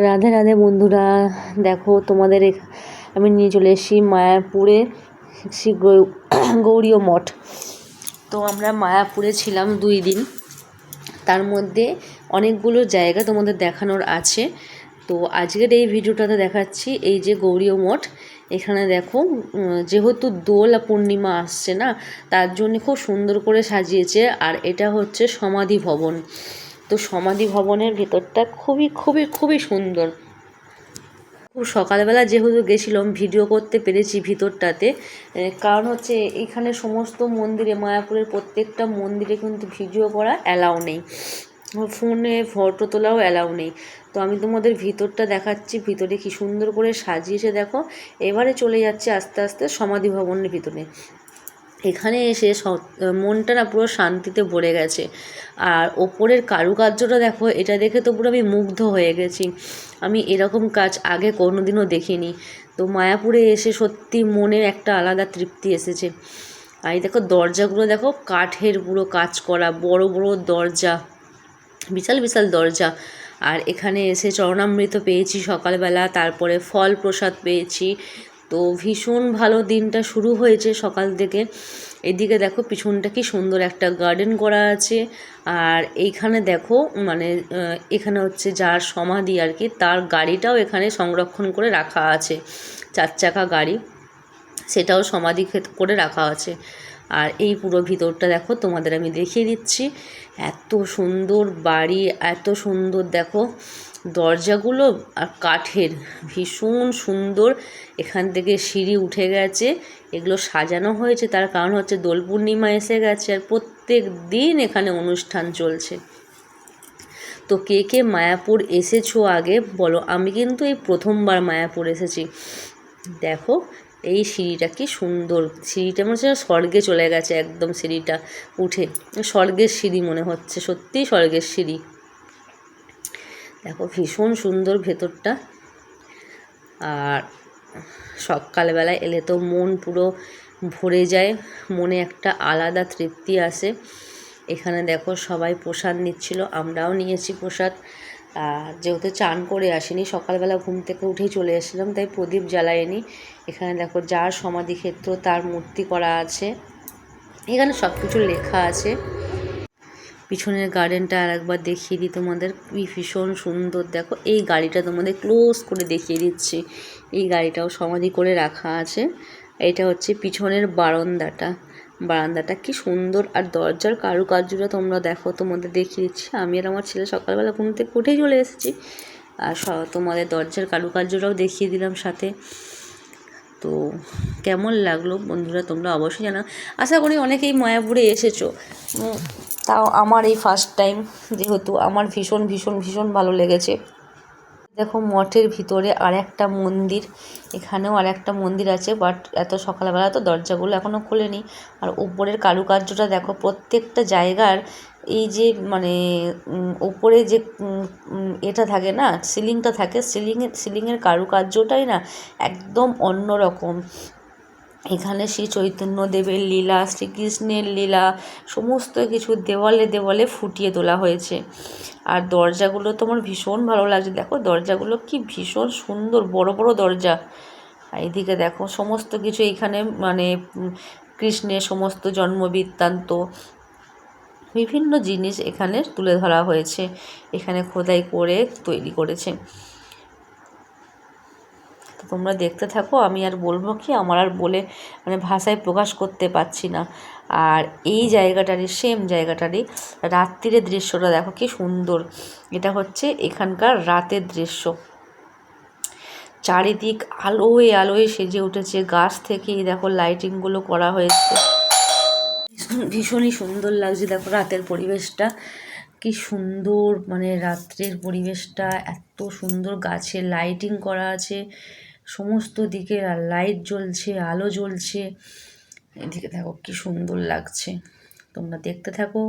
রাধে রাধে বন্ধুরা, দেখো তোমাদের আমি নিয়ে চলে এসেছি মায়াপুরে শ্রী গৌরীয় মঠ। তো আমরা মায়াপুরে ছিলাম 2 দিন, তার মধ্যে অনেকগুলো জায়গা তোমাদের দেখানোর আছে। তো আজকের এই ভিডিওটাতে দেখাচ্ছি এই যে গৌরীয় মঠ। এখানে দেখো যেহেতু দোল পূর্ণিমা আসছে না, তার জন্য খুব সুন্দর করে সাজিয়েছে। আর এটা হচ্ছে সমাধি ভবন। তো সমাধি ভবনের ভেতরটা খুবই খুবই খুবই সুন্দর। খুব সকালবেলা যেহেতু গেছিলাম, ভিডিও করতে পেরেছি ভিতরটাতে, কারণ হচ্ছে এখানে সমস্ত মন্দিরে, মায়াপুরের প্রত্যেকটা মন্দিরে কিন্তু ভিডিও করা অ্যালাউ নেই, ফোনে ফটো তোলাও অ্যালাউ নেই। তো আমি তোমাদের ভিতরটা দেখাচ্ছি, ভিতরে কি সুন্দর করে সাজিয়েছে দেখো। এবারে চলে যাচ্ছে আস্তে আস্তে সমাধি ভবনের ভিতরে। এখানে এসে মনটা না পুরো শান্তিতে ভরে গেছে। আর ওপরের কারুকার্যটা দেখো, এটা দেখে তো পুরো আমি মুগ্ধ হয়ে গেছি। আমি এরকম কাজ আগে কোনোদিনও দেখিনি। তো মায়াপুরে এসে সত্যি মনে একটা আলাদা তৃপ্তি এসেছে। আর এই দেখো দরজাগুলো দেখো, কাঠের পুরো কাজ করা, বড় বড় দরজা, বিশাল বিশাল দরজা। আর এখানে এসে চরণামৃত পেয়েছি সকালবেলা, তারপরে ফল প্রসাদ পেয়েছি। তো ভীষণ ভালো দিনটা শুরু হয়েছে সকাল থেকে। এদিকে দেখো পিছনটা কি সুন্দর একটা গার্ডেন করা আছে। আর এইখানে দেখো মানে এখানে হচ্ছে যার সমাধি আর কি, তার গাড়িটাও এখানে সংরক্ষণ করে রাখা আছে, 4 চাকা গাড়ি, সেটাও সমাধি করে রাখা আছে। আর এই পুরো ভিতরটা দেখো তোমাদের আমি দেখিয়ে দিচ্ছি। এত সুন্দর বাড়ি, এত সুন্দর দেখো দরজাগুলো, আর কাঠের, ভীষণ সুন্দর। এখান থেকে সিঁড়ি উঠে গেছে, এগুলো সাজানো হয়েছে, তার কারণ হচ্ছে দোল পূর্ণিমা এসে গেছে আর প্রত্যেক দিন এখানে অনুষ্ঠান চলছে। তো কে কে মায়াপুর এসেছো আগে বলো? আমি কিন্তু এই প্রথমবার মায়াপুর এসেছি। দেখো এই সিঁড়িটা কি সুন্দর, সিঁড়িটা মনে হচ্ছে স্বর্গে চলে গেছে একদম। সিঁড়িটা উঠে স্বর্গের সিঁড়ি মনে হচ্ছে, সত্যিই স্বর্গের সিঁড়ি। দেখো ভীষণ সুন্দর ভেতরটা। আর সকালবেলায় এলে তো মন পুরো ভরে যায়, মনে একটা আলাদা তৃপ্তি আসে। এখানে দেখো সবাই প্রসাদ নিচ্ছিল, আমরাও নিয়েছি প্রসাদ। আর যেহেতু চান করে আসিনি, সকালবেলা ঘুম থেকে উঠেই চলে এসেছিলাম, তাই প্রদীপ জ্বালাইনি। এখানে দেখো যার সমাধিক্ষেত্র তার মূর্তি করা আছে, এখানে সব কিছু লেখা আছে। পিছনের গার্ডেনটা আর একবার দেখিয়ে দিই তোমাদের, কি ভীষণ সুন্দর। দেখো এই গাড়িটা তোমাদের ক্লোজ করে দেখিয়ে দিচ্ছি, এই গাড়িটাও সমাধি করে রাখা আছে। এটা হচ্ছে পিছনের বারান্দাটা কি সুন্দর। আর দরজার কারুকার্যটা তোমরা দেখো, তোমাদের দেখিয়ে দিচ্ছি। আমি আর আমার ছেলে সকালবেলা ঘুম থেকে উঠেই চলে এসেছি, আর তোমাদের দরজার কারুকার্যটাও দেখিয়ে দিলাম সাথে। তো কেমন লাগলো বন্ধুরা তোমরা অবশ্যই জানাও। আশা করি অনেকেই মায়াপুরে এসেছো, তাও আমার এই ফার্স্ট টাইম, যেহেতু আমার ভীষণ ভীষণ ভীষণ ভালো লেগেছে। দেখো মঠের ভিতরে আর একটা মন্দির, এখানেও আর একটা মন্দির আছে, বাট এত সকালবেলা তো দরজাগুলো এখনও খোলেনি। আর উপরের কারুকার্যটা দেখো, প্রত্যেকটা জায়গার এই যে মানে উপরে যে এটা থাকে না, সিলিংটা থাকে, সিলিংয়ের কারুকার্যটাই না একদম অন্য রকম। এখানে শ্রী চৈতন্যদেবের লীলা, শ্রীকৃষ্ণের লীলা, সমস্ত কিছু দেওয়ালে দেওয়ালে ফুটিয়ে তোলা হয়েছে। আর দরজাগুলো তো আমার ভীষণ ভালো লাগছে। দেখো দরজাগুলো কি ভীষণ সুন্দর, বড় বড় দরজা। আর এদিকে দেখো সমস্ত কিছু এইখানে মানে কৃষ্ণের সমস্ত জন্ম বৃত্তান্ত, বিভিন্ন জিনিস এখানে তুলে ধরা হয়েছে, এখানে খোদাই করে তৈরি করেছে। তো তোমরা দেখতে থাকো, আমি আর বলবো কি, আমার আর বলে মানে ভাষায় প্রকাশ করতে পারছি না। আর এই জায়গাটারই, সেম জায়গাটারই রাত্রিরের দৃশ্যটা দেখো কি সুন্দর। এটা হচ্ছে এখানকার রাতের দৃশ্য, চারিদিক আলোয় আলোয় সেজে উঠেছে। গাছ থেকেই দেখো লাইটিংগুলো করা হয়েছে, ভীষণই সুন্দর লাগছে। দেখো রাতের পরিবেশটা কি সুন্দর, মানে রাত্রের পরিবেশটা এত সুন্দর, গাছে লাইটিং করা আছে সমস্ত দিকে, আর লাইট জ্বলছে, আলো জ্বলছে। এদিকে দেখো কি সুন্দর লাগছে, তোমরা দেখতে থাকো।